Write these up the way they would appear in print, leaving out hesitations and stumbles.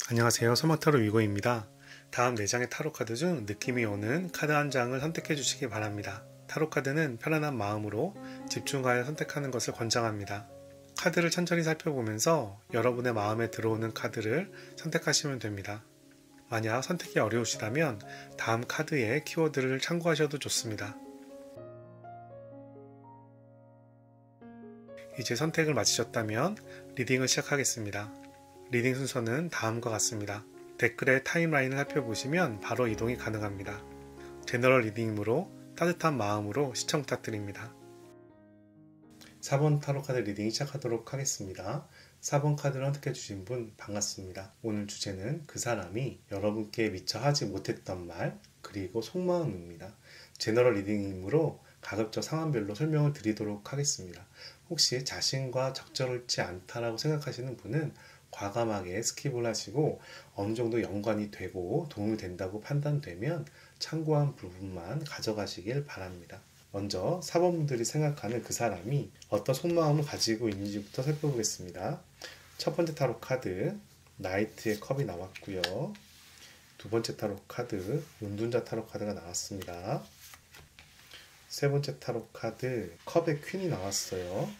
안녕하세요. 소마타로 위고입니다. 다음 4장의 타로 카드 중 느낌이 오는 카드 한 장을 선택해 주시기 바랍니다. 타로 카드는 편안한 마음으로 집중하여 선택하는 것을 권장합니다. 카드를 천천히 살펴보면서 여러분의 마음에 들어오는 카드를 선택하시면 됩니다. 만약 선택이 어려우시다면 다음 카드의 키워드를 참고하셔도 좋습니다. 이제 선택을 마치셨다면 리딩을 시작하겠습니다. 리딩 순서는 다음과 같습니다. 댓글의 타임라인을 살펴보시면 바로 이동이 가능합니다. 제너럴 리딩이므로 따뜻한 마음으로 시청 부탁드립니다. 4번 타로 카드 리딩 시작하도록 하겠습니다. 4번 카드를 선택해 주신 분 반갑습니다. 오늘 주제는 그 사람이 여러분께 미처 하지 못했던 말 그리고 속마음입니다. 제너럴 리딩이므로 가급적 상황별로 설명을 드리도록 하겠습니다. 혹시 자신과 적절치 않다라고 생각하시는 분은 과감하게 스킵을 하시고 어느 정도 연관이 되고 도움이 된다고 판단되면 참고한 부분만 가져가시길 바랍니다. 먼저 4번분들이 생각하는 그 사람이 어떤 속마음을 가지고 있는지부터 살펴보겠습니다. 첫 번째 타로 카드 나이트의 컵이 나왔고요. 두 번째 타로 카드 은둔자 타로 카드가 나왔습니다. 세 번째 타로 카드 컵의 퀸이 나왔어요.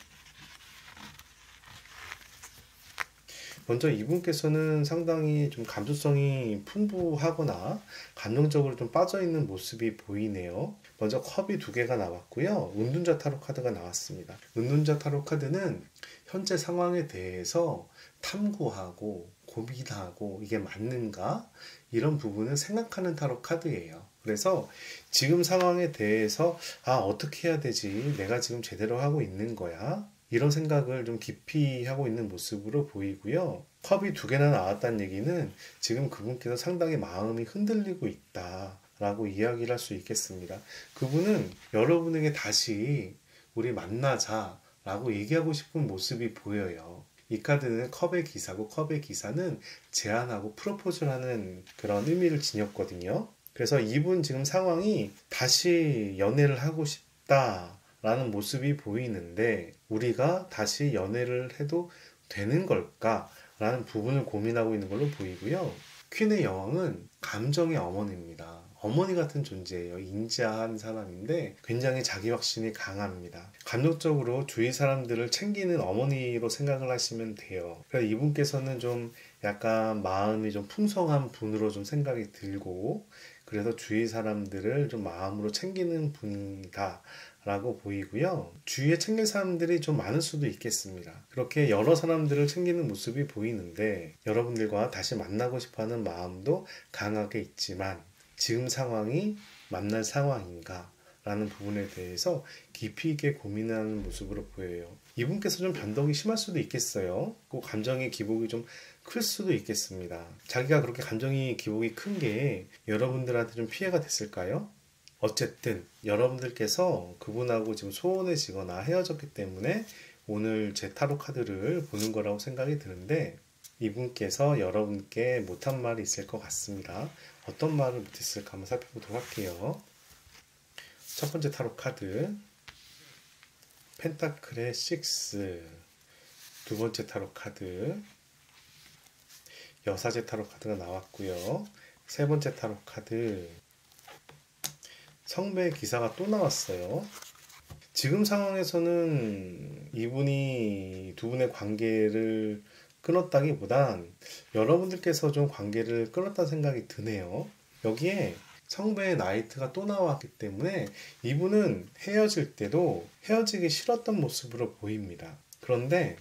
먼저 이분께서는 상당히 좀 감수성이 풍부하거나 감정적으로 좀 빠져있는 모습이 보이네요. 먼저 컵이 2개가 나왔고요. 은둔자 타로 카드가 나왔습니다. 은둔자 타로 카드는 현재 상황에 대해서 탐구하고 고민하고 이게 맞는가? 이런 부분을 생각하는 타로 카드예요. 그래서 지금 상황에 대해서 어떻게 해야 되지? 내가 지금 제대로 하고 있는 거야? 이런 생각을 좀 깊이 하고 있는 모습으로 보이고요. 컵이 2개나 나왔다는 얘기는 지금 그분께서 상당히 마음이 흔들리고 있다 라고 이야기를 할 수 있겠습니다. 그분은 여러분에게 다시 우리 만나자 라고 얘기하고 싶은 모습이 보여요. 이 카드는 컵의 기사고 컵의 기사는 제안하고 프로포즈하는 그런 의미를 지녔거든요. 그래서 이분 지금 상황이 다시 연애를 하고 싶다 라는 모습이 보이는데 우리가 다시 연애를 해도 되는 걸까? 라는 부분을 고민하고 있는 걸로 보이고요. 퀸의 여왕은 감정의 어머니입니다. 어머니 같은 존재예요. 인자한 사람인데 굉장히 자기 확신이 강합니다. 감정적으로 주위 사람들을 챙기는 어머니로 생각을 하시면 돼요. 그래서 이분께서는 좀 약간 마음이 좀 풍성한 분으로 좀 생각이 들고 그래서 주위 사람들을 좀 마음으로 챙기는 분이다 라고 보이고요. 주위에 챙길 사람들이 좀 많을 수도 있겠습니다. 그렇게 여러 사람들을 챙기는 모습이 보이는데 여러분들과 다시 만나고 싶어하는 마음도 강하게 있지만 지금 상황이 만날 상황인가 라는 부분에 대해서 깊이 있게 고민하는 모습으로 보여요. 이분께서 좀 변덕이 심할 수도 있겠어요. 그 감정의 기복이 좀 클 수도 있겠습니다. 자기가 그렇게 감정의 기복이 큰 게 여러분들한테 좀 피해가 됐을까요? 어쨌든 여러분들께서 그분하고 지금 소원해지거나 헤어졌기 때문에 오늘 제 타로 카드를 보는 거라고 생각이 드는데 이분께서 여러분께 못한 말이 있을 것 같습니다. 어떤 말을 못했을까 한번 살펴보도록 할게요. 첫 번째 타로 카드 펜타클의 6, 두 번째 타로 카드 여사제 타로 카드가 나왔고요. 세 번째 타로 카드 성배의 기사가 또 나왔어요. 지금 상황에서는 이분이 두 분의 관계를 끊었다기보단 여러분들께서 좀 관계를 끊었다는 생각이 드네요. 여기에 성배의 나이트가 또 나왔기 때문에 이분은 헤어질 때도 헤어지기 싫었던 모습으로 보입니다. 그런데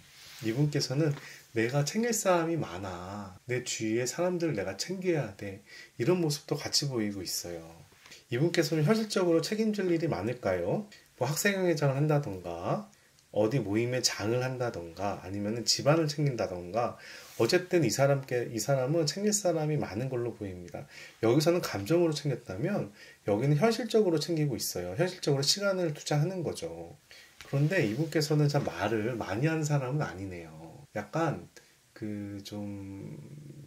이분께서는 내가 챙길 사람이 많아. 내 주위의 사람들을 내가 챙겨야 돼. 이런 모습도 같이 보이고 있어요. 이분께서는 현실적으로 책임질 일이 많을까요? 뭐 학생회장을 한다던가 어디 모임에 장을 한다던가 아니면 집안을 챙긴다던가 어쨌든 이 사람은 챙길 사람이 많은 걸로 보입니다. 여기서는 감정으로 챙겼다면 여기는 현실적으로 챙기고 있어요. 현실적으로 시간을 투자하는 거죠. 그런데 이분께서는 참 말을 많이 하는 사람은 아니네요. 약간 그 좀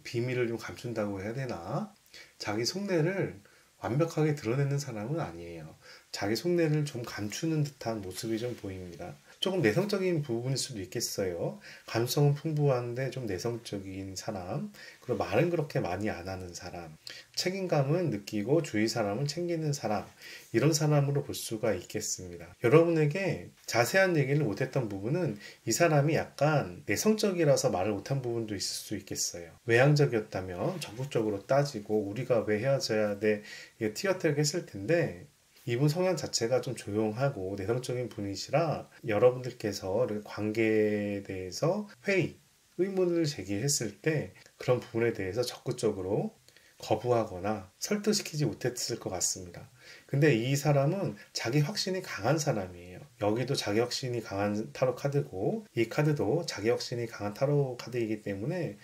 비밀을 좀 감춘다고 해야 되나? 자기 속내를 완벽하게 드러내는 사람은 아니에요. 자기 속내를 좀 감추는 듯한 모습이 좀 보입니다. 조금 내성적인 부분일 수도 있겠어요. 감성은 풍부한데 좀 내성적인 사람, 그리고 말은 그렇게 많이 안 하는 사람, 책임감은 느끼고 주위 사람을 챙기는 사람, 이런 사람으로 볼 수가 있겠습니다. 여러분에게 자세한 얘기를 못했던 부분은 이 사람이 약간 내성적이라서 말을 못한 부분도 있을 수 있겠어요. 외향적이었다면 적극적으로 따지고 우리가 왜 헤어져야 돼? 이게 티격태격 했을 텐데, 이분 성향 자체가 좀 조용하고 내성적인 분이시라 여러분들께서 관계에 대해서 회의, 의문을 제기했을 때 그런 부분에 대해서 적극적으로 거부하거나 설득시키지 못했을 것 같습니다. 근데 이 사람은 자기 확신이 강한 사람이에요. 여기도 자기 확신이 강한 타로 카드고 이 카드도 자기 확신이 강한 타로 카드이기 때문에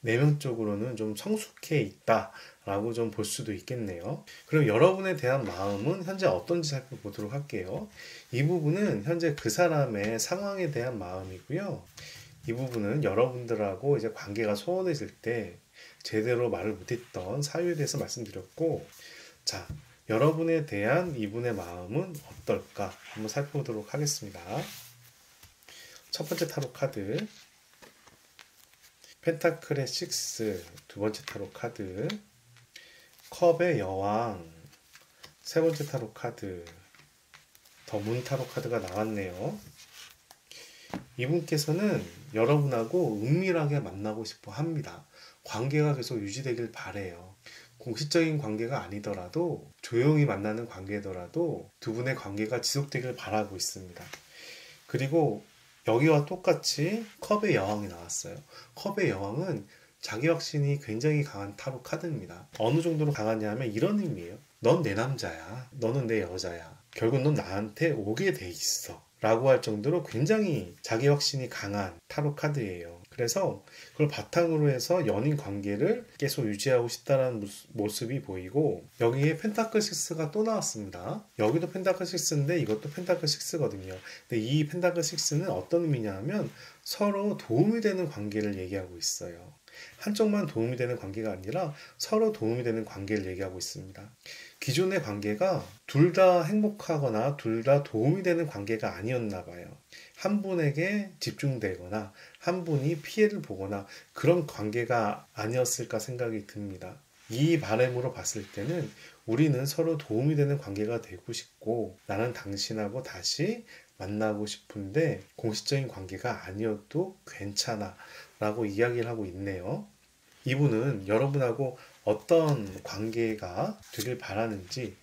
내면적으로는 좀 성숙해 있다라고 좀 볼 수도 있겠네요. 그럼 여러분에 대한 마음은 현재 어떤지 살펴보도록 할게요. 이 부분은 현재 그 사람의 상황에 대한 마음이고요. 이 부분은 여러분들하고 이제 관계가 소원해질 때 제대로 말을 못했던 사유에 대해서 말씀드렸고, 자, 여러분에 대한 이분의 마음은 어떨까 한번 살펴보도록 하겠습니다. 첫 번째 타로 카드 펜타클의 6, 두 번째 타로 카드 컵의 여왕, 세 번째 타로 카드 더 문 타로 카드가 나왔네요. 이분께서는 여러분하고 은밀하게 만나고 싶어 합니다. 관계가 계속 유지되길 바래요. 공식적인 관계가 아니더라도 조용히 만나는 관계더라도 두 분의 관계가 지속되길 바라고 있습니다. 그리고 여기와 똑같이 컵의 여왕이 나왔어요. 컵의 여왕은 자기 확신이 굉장히 강한 타로 카드입니다. 어느 정도로 강하냐면 이런 의미예요. 넌 내 남자야. 너는 내 여자야. 결국 넌 나한테 오게 돼 있어. 라고 할 정도로 굉장히 자기 확신이 강한 타로 카드예요. 그래서 그걸 바탕으로 해서 연인 관계를 계속 유지하고 싶다는 모습이 보이고, 여기에 펜타클 6가 또 나왔습니다. 여기도 펜타클 6인데 이것도 펜타클 6거든요. 근데 이 펜타클 6는 어떤 의미냐면 서로 도움이 되는 관계를 얘기하고 있어요. 한쪽만 도움이 되는 관계가 아니라 서로 도움이 되는 관계를 얘기하고 있습니다. 기존의 관계가 둘 다 행복하거나 둘 다 도움이 되는 관계가 아니었나 봐요. 한 분에게 집중되거나 한 분이 피해를 보거나 그런 관계가 아니었을까 생각이 듭니다. 이 바람으로 봤을 때는 우리는 서로 도움이 되는 관계가 되고 싶고 나는 당신하고 다시 만나고 싶은데 공식적인 관계가 아니어도 괜찮아 라고 이야기를 하고 있네요. 이분은 여러분하고 어떤 관계가 되길 바라는지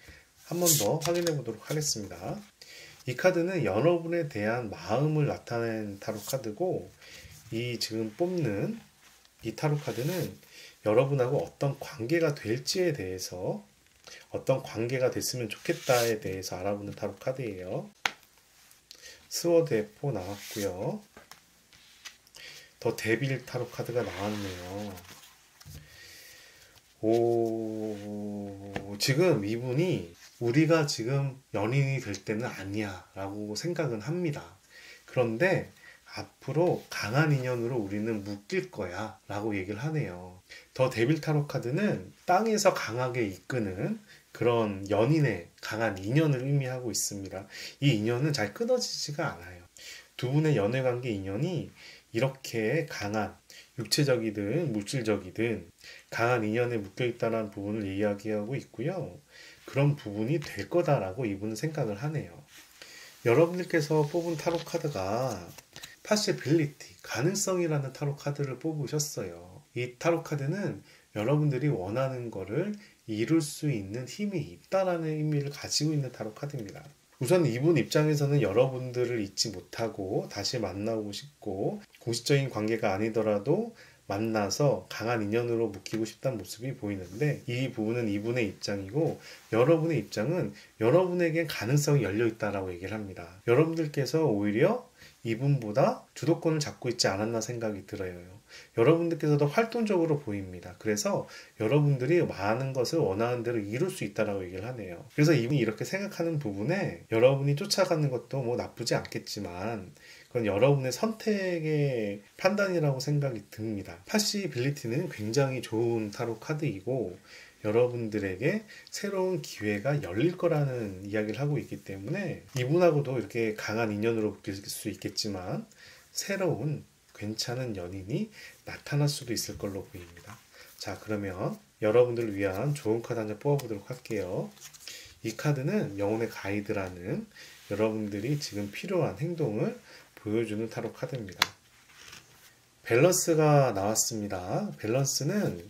한 번 더 확인해 보도록 하겠습니다. 이 카드는 여러분에 대한 마음을 나타낸 타로 카드고, 이 지금 뽑는 이 타로 카드는 여러분하고 어떤 관계가 될지에 대해서, 어떤 관계가 됐으면 좋겠다에 대해서 알아보는 타로 카드예요. 스워드의 4 나왔고요. 더 데빌 타로 카드가 나왔네요. 지금 이분이 우리가 지금 연인이 될 때는 아니야 라고 생각은 합니다. 그런데 앞으로 강한 인연으로 우리는 묶일 거야 라고 얘기를 하네요. 더 데빌 타로 카드는 땅에서 강하게 이끄는 그런 연인의 강한 인연을 의미하고 있습니다. 이 인연은 잘 끊어지지가 않아요. 두 분의 연애관계 인연이 이렇게 강한 육체적이든 물질적이든 강한 인연에 묶여있다는 부분을 이야기하고 있고요. 그런 부분이 될 거다라고 이분은 생각을 하네요. 여러분들께서 뽑은 타로 카드가 파시빌리티, 가능성이라는 타로 카드를 뽑으셨어요. 이 타로 카드는 여러분들이 원하는 거를 이룰 수 있는 힘이 있다라는 의미를 가지고 있는 타로 카드입니다. 우선 이분 입장에서는 여러분들을 잊지 못하고 다시 만나고 싶고 공식적인 관계가 아니더라도 만나서 강한 인연으로 묶이고 싶다는 모습이 보이는데, 이 부분은 이분의 입장이고 여러분의 입장은 여러분에겐 가능성이 열려 있다라고 얘기를 합니다. 여러분들께서 오히려 이분보다 주도권을 잡고 있지 않았나 생각이 들어요. 여러분들께서도 활동적으로 보입니다. 그래서 여러분들이 많은 것을 원하는 대로 이룰 수 있다라고 얘기를 하네요. 그래서 이분이 이렇게 생각하는 부분에 여러분이 쫓아가는 것도 뭐 나쁘지 않겠지만 그건 여러분의 선택의 판단이라고 생각이 듭니다. 파시빌리티는 굉장히 좋은 타로 카드이고 여러분들에게 새로운 기회가 열릴 거라는 이야기를 하고 있기 때문에 이분하고도 이렇게 강한 인연으로 묶일 수 있겠지만 새로운 괜찮은 연인이 나타날 수도 있을 걸로 보입니다. 자, 그러면 여러분들을 위한 좋은 카드 한 장 뽑아보도록 할게요. 이 카드는 영혼의 가이드라는 여러분들이 지금 필요한 행동을 보여주는 타로 카드입니다. 밸런스가 나왔습니다. 밸런스는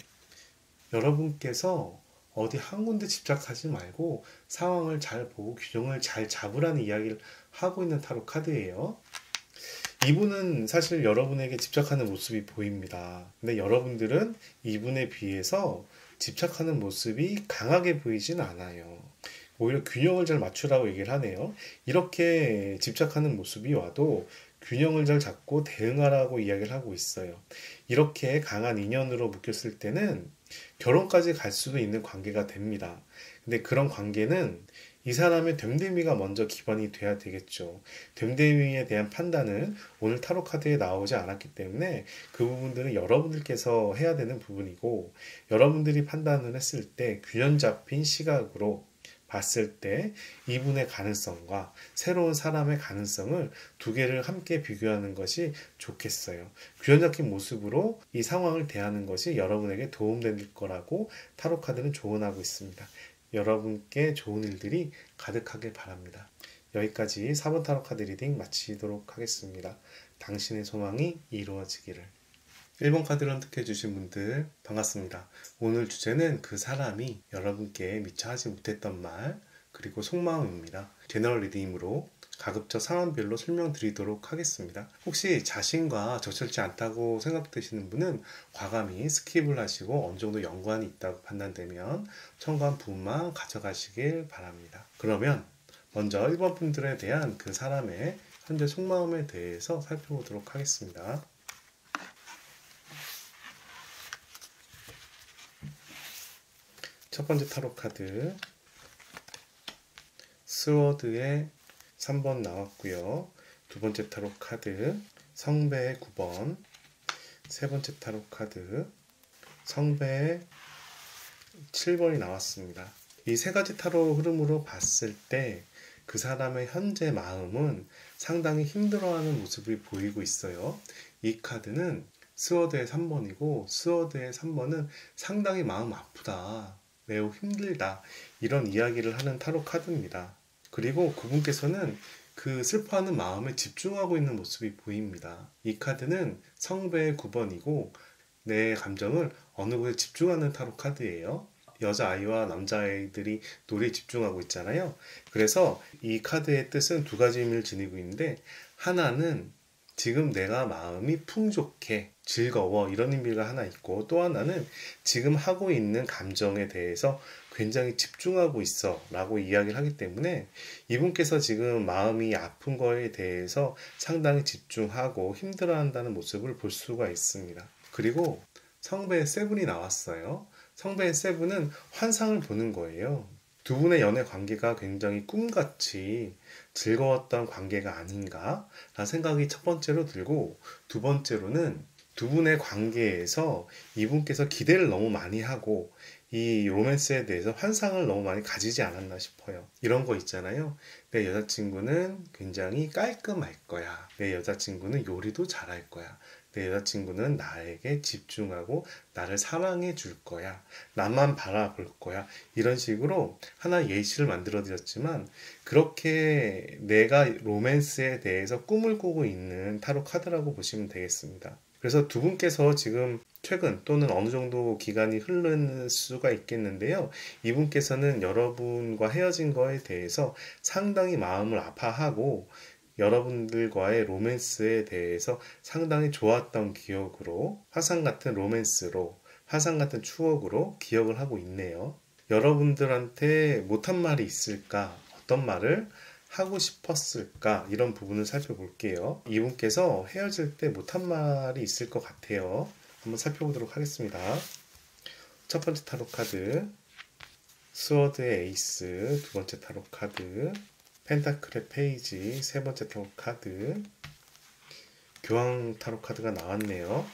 여러분께서 어디 한 군데 집착하지 말고 상황을 잘 보고 균형을 잘 잡으라는 이야기를 하고 있는 타로 카드예요. 이분은 사실 여러분에게 집착하는 모습이 보입니다. 근데 여러분들은 이분에 비해서 집착하는 모습이 강하게 보이진 않아요. 오히려 균형을 잘 맞추라고 얘기를 하네요. 이렇게 집착하는 모습이 와도 균형을 잘 잡고 대응하라고 이야기를 하고 있어요. 이렇게 강한 인연으로 묶였을 때는 결혼까지 갈 수도 있는 관계가 됩니다. 근데 그런 관계는 이 사람의 됨됨이가 먼저 기반이 돼야 되겠죠. 됨됨이에 대한 판단은 오늘 타로 카드에 나오지 않았기 때문에 그 부분들은 여러분들께서 해야 되는 부분이고, 여러분들이 판단을 했을 때 균형 잡힌 시각으로 봤을 때 이분의 가능성과 새로운 사람의 가능성을 두 개를 함께 비교하는 것이 좋겠어요. 균형 잡힌 모습으로 이 상황을 대하는 것이 여러분에게 도움될 거라고 타로 카드는 조언하고 있습니다. 여러분께 좋은 일들이 가득하길 바랍니다. 여기까지 4번 타로 카드 리딩 마치도록 하겠습니다. 당신의 소망이 이루어지기를. 1번 카드를 선택해 주신 분들 반갑습니다. 오늘 주제는 그 사람이 여러분께 미처 하지 못했던 말 그리고 속마음입니다. 제너럴 리딩으로 가급적 상황별로 설명드리도록 하겠습니다. 혹시 자신과 적절치 않다고 생각되시는 분은 과감히 스킵을 하시고 어느 정도 연관이 있다고 판단되면 첨가한 부분만 가져가시길 바랍니다. 그러면 먼저 1번 분들에 대한 그 사람의 현재 속마음에 대해서 살펴보도록 하겠습니다. 첫 번째 타로 카드 스워드의 3번 나왔고요. 두 번째 타로 카드 성배의 9번, 세 번째 타로 카드 성배의 7번이 나왔습니다. 이 세 가지 타로 흐름으로 봤을 때 그 사람의 현재 마음은 상당히 힘들어하는 모습이 보이고 있어요. 이 카드는 스워드의 3번이고 스워드의 3번은 상당히 마음 아프다, 매우 힘들다, 이런 이야기를 하는 타로 카드입니다. 그리고 그분께서는 그 슬퍼하는 마음에 집중하고 있는 모습이 보입니다. 이 카드는 성배의 9번이고 내 감정을 어느 곳에 집중하는 타로 카드예요. 여자아이와 남자아이들이 노래에 집중하고 있잖아요. 그래서 이 카드의 뜻은 두 가지 의미를 지니고 있는데, 하나는 지금 내가 마음이 풍족해, 즐거워, 이런 의미가 하나 있고, 또 하나는 지금 하고 있는 감정에 대해서 굉장히 집중하고 있어 라고 이야기를 하기 때문에 이분께서 지금 마음이 아픈 거에 대해서 상당히 집중하고 힘들어한다는 모습을 볼 수가 있습니다. 그리고 성배의 세븐이 나왔어요. 성배의 세븐은 환상을 보는 거예요. 두 분의 연애 관계가 굉장히 꿈같이 즐거웠던 관계가 아닌가 라는 생각이 첫 번째로 들고, 두 번째로는 두 분의 관계에서 이분께서 기대를 너무 많이 하고 이 로맨스에 대해서 환상을 너무 많이 가지지 않았나 싶어요. 이런 거 있잖아요. 내 여자친구는 굉장히 깔끔할 거야. 내 여자친구는 요리도 잘할 거야. 내 여자친구는 나에게 집중하고 나를 사랑해 줄 거야. 나만 바라볼 거야. 이런 식으로 하나 예시를 만들어 드렸지만, 그렇게 내가 로맨스에 대해서 꿈을 꾸고 있는 타로 카드라고 보시면 되겠습니다. 그래서 두 분께서 지금 최근 또는 어느 정도 기간이 흐를 수가 있겠는데요. 이분께서는 여러분과 헤어진 거에 대해서 상당히 마음을 아파하고 여러분들과의 로맨스에 대해서 상당히 좋았던 기억으로, 화상 같은 로맨스로, 화상 같은 추억으로 기억을 하고 있네요. 여러분들한테 못한 말이 있을까? 어떤 말을 하고 싶었을까? 이런 부분을 살펴볼게요. 이분께서 헤어질 때 못한 말이 있을 것 같아요. 한번 살펴보도록 하겠습니다. 첫 번째 타로 카드 스워드의 에이스, 두 번째 타로 카드 펜타클의 페이지, 세 번째 타로 카드 교황 타로 카드가 나왔네요.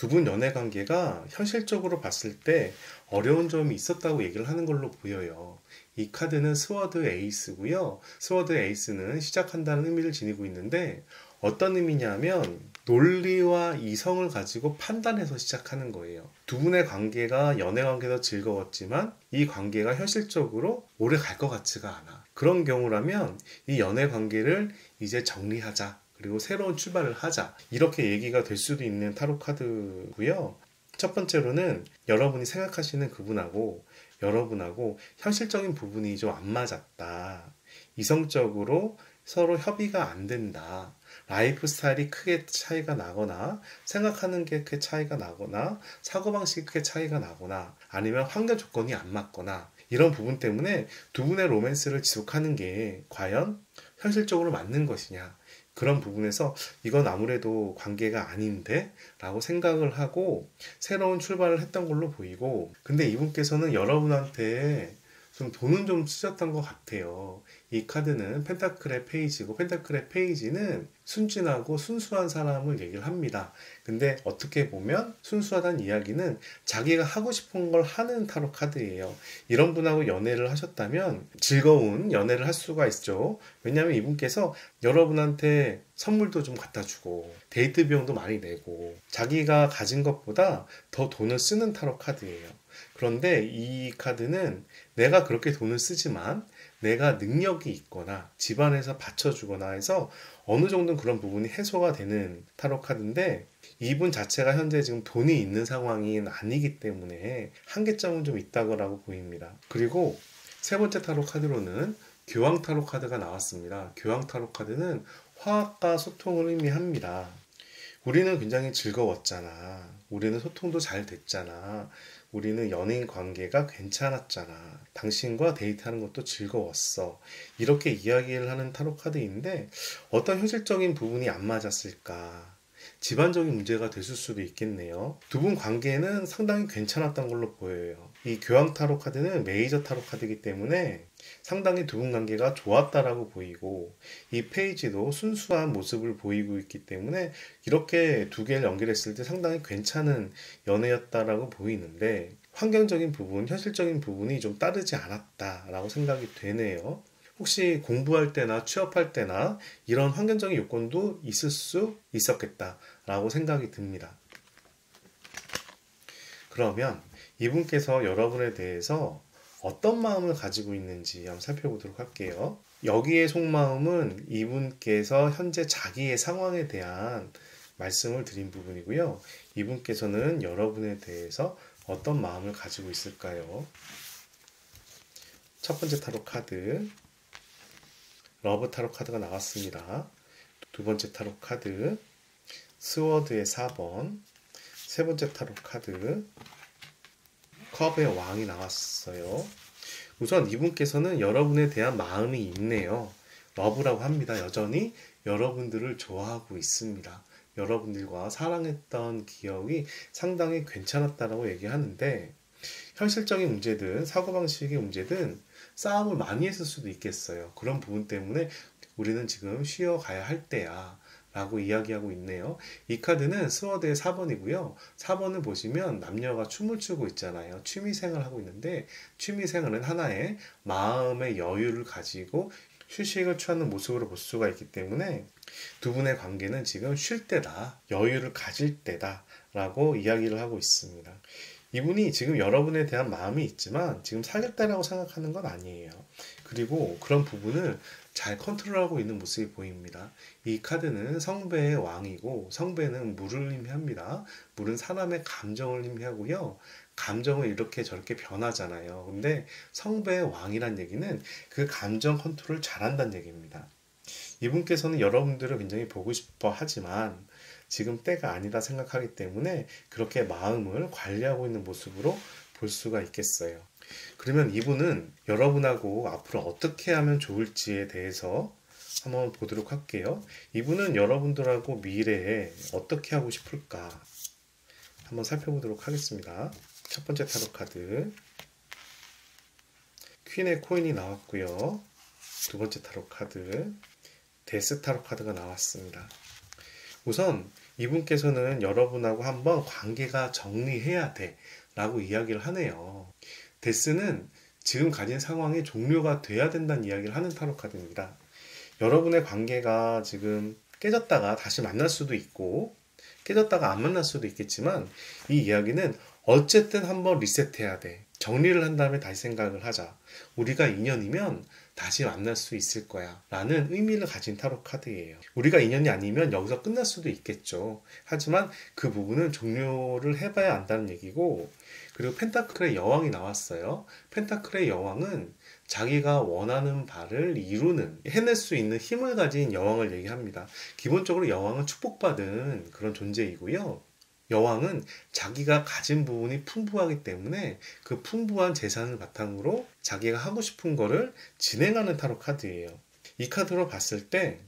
두 분 연애 관계가 현실적으로 봤을 때 어려운 점이 있었다고 얘기를 하는 걸로 보여요. 이 카드는 스워드 에이스고요. 스워드 에이스는 시작한다는 의미를 지니고 있는데 어떤 의미냐면 논리와 이성을 가지고 판단해서 시작하는 거예요. 두 분의 관계가 연애 관계도 즐거웠지만 이 관계가 현실적으로 오래 갈 것 같지가 않아. 그런 경우라면 이 연애 관계를 이제 정리하자. 그리고 새로운 출발을 하자. 이렇게 얘기가 될 수도 있는 타로 카드고요. 첫 번째로는 여러분이 생각하시는 그분하고 여러분하고 현실적인 부분이 좀 안 맞았다. 이성적으로 서로 협의가 안 된다. 라이프 스타일이 크게 차이가 나거나 생각하는 게 크게 차이가 나거나 사고방식이 크게 차이가 나거나 아니면 환경 조건이 안 맞거나 이런 부분 때문에 두 분의 로맨스를 지속하는 게 과연 현실적으로 맞는 것이냐. 그런 부분에서 이건 아무래도 관계가 아닌데 라고 생각을 하고 새로운 출발을 했던 걸로 보이고, 근데 이분께서는 여러분한테 좀 돈은 좀 쓰셨던 것 같아요. 이 카드는 펜타클의 페이지고 펜타클의 페이지는 순진하고 순수한 사람을 얘기를 합니다. 근데 어떻게 보면 순수하다는 이야기는 자기가 하고 싶은 걸 하는 타로 카드예요. 이런 분하고 연애를 하셨다면 즐거운 연애를 할 수가 있죠. 왜냐하면 이분께서 여러분한테 선물도 좀 갖다 주고 데이트 비용도 많이 내고 자기가 가진 것보다 더 돈을 쓰는 타로 카드예요. 그런데 이 카드는 내가 그렇게 돈을 쓰지만 내가 능력이 있거나 집안에서 받쳐주거나 해서 어느 정도는 그런 부분이 해소가 되는 타로 카드인데, 이분 자체가 현재 지금 돈이 있는 상황이 아니기 때문에 한계점은 좀 있다고 보입니다. 그리고 세 번째 타로 카드로는 교황 타로 카드가 나왔습니다. 교황 타로 카드는 화합과 소통을 의미합니다. 우리는 굉장히 즐거웠잖아. 우리는 소통도 잘 됐잖아. 우리는 연인 관계가 괜찮았잖아. 당신과 데이트하는 것도 즐거웠어. 이렇게 이야기를 하는 타로 카드인데 어떤 현실적인 부분이 안 맞았을까? 집안적인 문제가 됐을 수도 있겠네요. 두 분 관계는 상당히 괜찮았던 걸로 보여요. 이 교황 타로 카드는 메이저 타로 카드이기 때문에 상당히 두 분 관계가 좋았다라고 보이고, 이 페이지도 순수한 모습을 보이고 있기 때문에 이렇게 두 개를 연결했을 때 상당히 괜찮은 연애였다라고 보이는데, 환경적인 부분, 현실적인 부분이 좀 따르지 않았다라고 생각이 되네요. 혹시 공부할 때나 취업할 때나 이런 환경적인 요건도 있을 수 있었겠다라고 생각이 듭니다. 그러면 이분께서 여러분에 대해서 어떤 마음을 가지고 있는지 한번 살펴보도록 할게요. 여기에 속마음은 이분께서 현재 자기의 상황에 대한 말씀을 드린 부분이고요. 이분께서는 여러분에 대해서 어떤 마음을 가지고 있을까요? 첫 번째 타로 카드, 러브 타로 카드가 나왔습니다. 두 번째 타로 카드, 스워드의 4번, 세 번째 타로 카드, 컵의 왕이 나왔어요. 우선 이분께서는 여러분에 대한 마음이 있네요. 러브라고 합니다. 여전히 여러분들을 좋아하고 있습니다. 여러분들과 사랑했던 기억이 상당히 괜찮았다라고 얘기하는데, 현실적인 문제든 사고방식의 문제든 싸움을 많이 했을 수도 있겠어요. 그런 부분 때문에 우리는 지금 쉬어가야 할 때야 라고 이야기하고 있네요. 이 카드는 스워드의 4번이고요. 4번을 보시면 남녀가 춤을 추고 있잖아요. 취미생활을 하고 있는데, 취미생활은 하나의 마음의 여유를 가지고 휴식을 취하는 모습으로 볼 수가 있기 때문에 두 분의 관계는 지금 쉴 때다, 여유를 가질 때다 라고 이야기를 하고 있습니다. 이분이 지금 여러분에 대한 마음이 있지만 지금 사귀었다라고 생각하는 건 아니에요. 그리고 그런 부분을 잘 컨트롤하고 있는 모습이 보입니다. 이 카드는 성배의 왕이고, 성배는 물을 의미합니다. 물은 사람의 감정을 의미하고요. 감정은 이렇게 저렇게 변하잖아요. 근데 성배의 왕이란 얘기는 그 감정 컨트롤을 잘한다는 얘기입니다. 이분께서는 여러분들을 굉장히 보고 싶어 하지만 지금 때가 아니다 생각하기 때문에 그렇게 마음을 관리하고 있는 모습으로 볼 수가 있겠어요. 그러면 이분은 여러분하고 앞으로 어떻게 하면 좋을지에 대해서 한번 보도록 할게요. 이분은 여러분들하고 미래에 어떻게 하고 싶을까 한번 살펴보도록 하겠습니다. 첫 번째 타로 카드, 퀸의 코인이 나왔고요. 두 번째 타로 카드, 데스 타로 카드가 나왔습니다. 우선 이분께서는 여러분하고 한번 관계가 정리해야 돼 라고 이야기를 하네요. 데스는 지금 가진 상황이 종료가 돼야 된다는 이야기를 하는 타로 카드입니다. 여러분의 관계가 지금 깨졌다가 다시 만날 수도 있고 깨졌다가 안 만날 수도 있겠지만 이 이야기는 어쨌든 한번 리셋해야 돼. 정리를 한 다음에 다시 생각을 하자. 우리가 인연이면 다시 만날 수 있을 거야 라는 의미를 가진 타로 카드예요. 우리가 인연이 아니면 여기서 끝날 수도 있겠죠. 하지만 그 부분은 종료를 해봐야 한다는 얘기고, 그리고 펜타클의 여왕이 나왔어요. 펜타클의 여왕은 자기가 원하는 바를 이루는, 해낼 수 있는 힘을 가진 여왕을 얘기합니다. 기본적으로 여왕은 축복받은 그런 존재이고요. 여왕은 자기가 가진 부분이 풍부하기 때문에 그 풍부한 재산을 바탕으로 자기가 하고 싶은 거를 진행하는 타로 카드예요. 이 카드로 봤을 때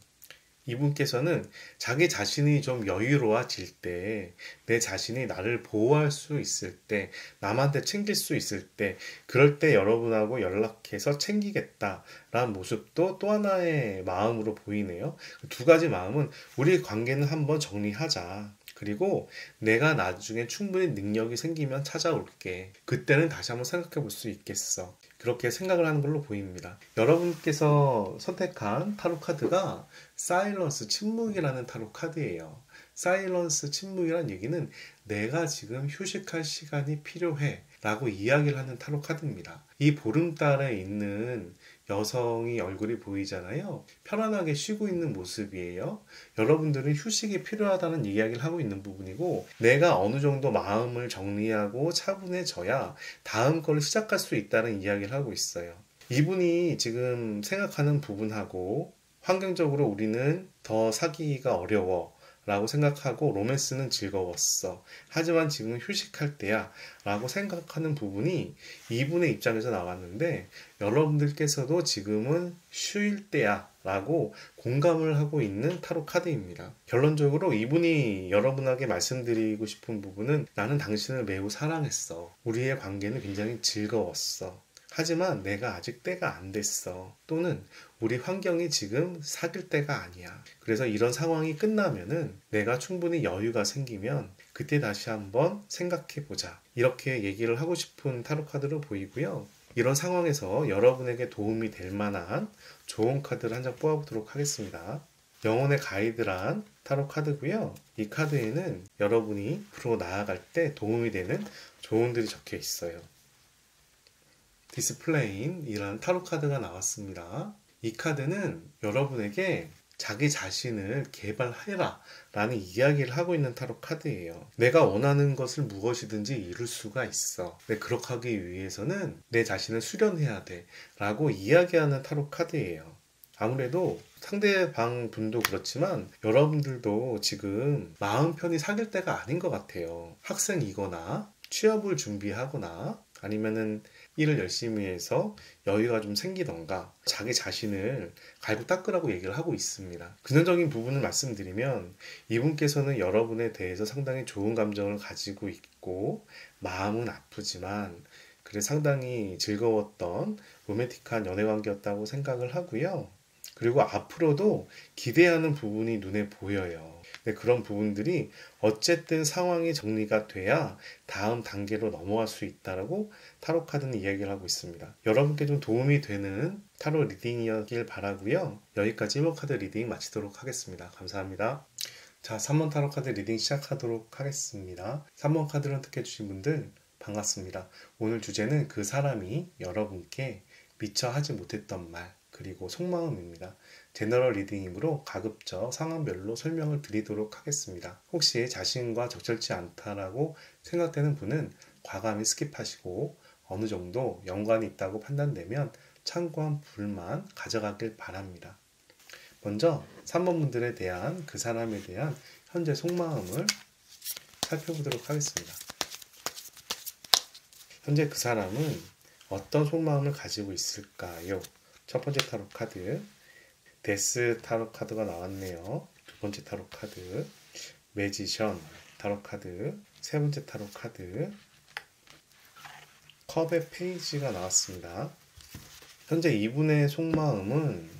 이분께서는 자기 자신이 좀 여유로워질 때, 내 자신이 나를 보호할 수 있을 때, 남한테 챙길 수 있을 때, 그럴 때 여러분하고 연락해서 챙기겠다라는 모습도 또 하나의 마음으로 보이네요. 두 가지 마음은 우리 관계는 한번 정리하자. 그리고 내가 나중에 충분히 능력이 생기면 찾아올게. 그때는 다시 한번 생각해 볼 수 있겠어. 그렇게 생각을 하는 걸로 보입니다. 여러분께서 선택한 타로 카드가 사일런스, 침묵이라는 타로 카드예요. 사일런스, 침묵이라는 얘기는 내가 지금 휴식할 시간이 필요해 라고 이야기를 하는 타로 카드입니다. 이 보름달에 있는 여성이 얼굴이 보이잖아요. 편안하게 쉬고 있는 모습이에요. 여러분들은 휴식이 필요하다는 이야기를 하고 있는 부분이고, 내가 어느 정도 마음을 정리하고 차분해져야 다음 걸 시작할 수 있다는 이야기를 하고 있어요. 이분이 지금 생각하는 부분하고 환경적으로 우리는 더 사귀기가 어려워 라고 생각하고 로맨스는 즐거웠어. 하지만 지금 휴식할 때야 라고 생각하는 부분이 이분의 입장에서 나왔는데, 여러분들께서도 지금은 쉴 때야 라고 공감을 하고 있는 타로 카드입니다. 결론적으로 이분이 여러분에게 말씀드리고 싶은 부분은, 나는 당신을 매우 사랑했어. 우리의 관계는 굉장히 즐거웠어. 하지만 내가 아직 때가 안 됐어. 또는 우리 환경이 지금 사귈 때가 아니야. 그래서 이런 상황이 끝나면은 내가 충분히 여유가 생기면 그때 다시 한번 생각해 보자. 이렇게 얘기를 하고 싶은 타로 카드로 보이고요. 이런 상황에서 여러분에게 도움이 될 만한 좋은 카드를 한 장 뽑아보도록 하겠습니다. 영혼의 가이드란 타로 카드고요. 이 카드에는 여러분이 앞으로 나아갈 때 도움이 되는 조언들이 적혀 있어요. 디스플레인이라는 타로 카드가 나왔습니다. 이 카드는 여러분에게 자기 자신을 개발해라 라는 이야기를 하고 있는 타로 카드예요. 내가 원하는 것을 무엇이든지 이룰 수가 있어. 근데 그렇게 하기 위해서는 내 자신을 수련해야 돼 라고 이야기하는 타로 카드예요. 아무래도 상대방 분도 그렇지만 여러분들도 지금 마음 편히 사귈 때가 아닌 것 같아요. 학생이거나 취업을 준비하거나 아니면은 일을 열심히 해서 여유가 좀 생기던가 자기 자신을 갈고 닦으라고 얘기를 하고 있습니다. 근원적인 부분을 말씀드리면 이분께서는 여러분에 대해서 상당히 좋은 감정을 가지고 있고 마음은 아프지만 그래 상당히 즐거웠던 로맨틱한 연애관계였다고 생각을 하고요. 그리고 앞으로도 기대하는 부분이 눈에 보여요. 그런 부분들이 어쨌든 상황이 정리가 돼야 다음 단계로 넘어갈 수 있다라고 타로 카드는 이야기를 하고 있습니다. 여러분께 좀 도움이 되는 타로 리딩이었길 바라고요. 여기까지 1번 카드 리딩 마치도록 하겠습니다. 감사합니다. 자, 3번 타로 카드 리딩 시작하도록 하겠습니다. 3번 카드를 선택해 주신 분들 반갑습니다. 오늘 주제는 그 사람이 여러분께 미처 하지 못했던 말 그리고 속마음입니다. 제너럴 리딩이므로 가급적 상황별로 설명을 드리도록 하겠습니다. 혹시 자신과 적절치 않다라고 생각되는 분은 과감히 스킵하시고 어느 정도 연관이 있다고 판단되면 참고한 부분만 가져가길 바랍니다. 먼저 3번 분들에 대한 그 사람에 대한 현재 속마음을 살펴보도록 하겠습니다. 현재 그 사람은 어떤 속마음을 가지고 있을까요? 첫 번째 타로 카드 데스 타로 카드가 나왔네요. 두 번째 타로 카드 매지션 타로 카드, 세 번째 타로 카드 컵의 페이지가 나왔습니다. 현재 이분의 속마음은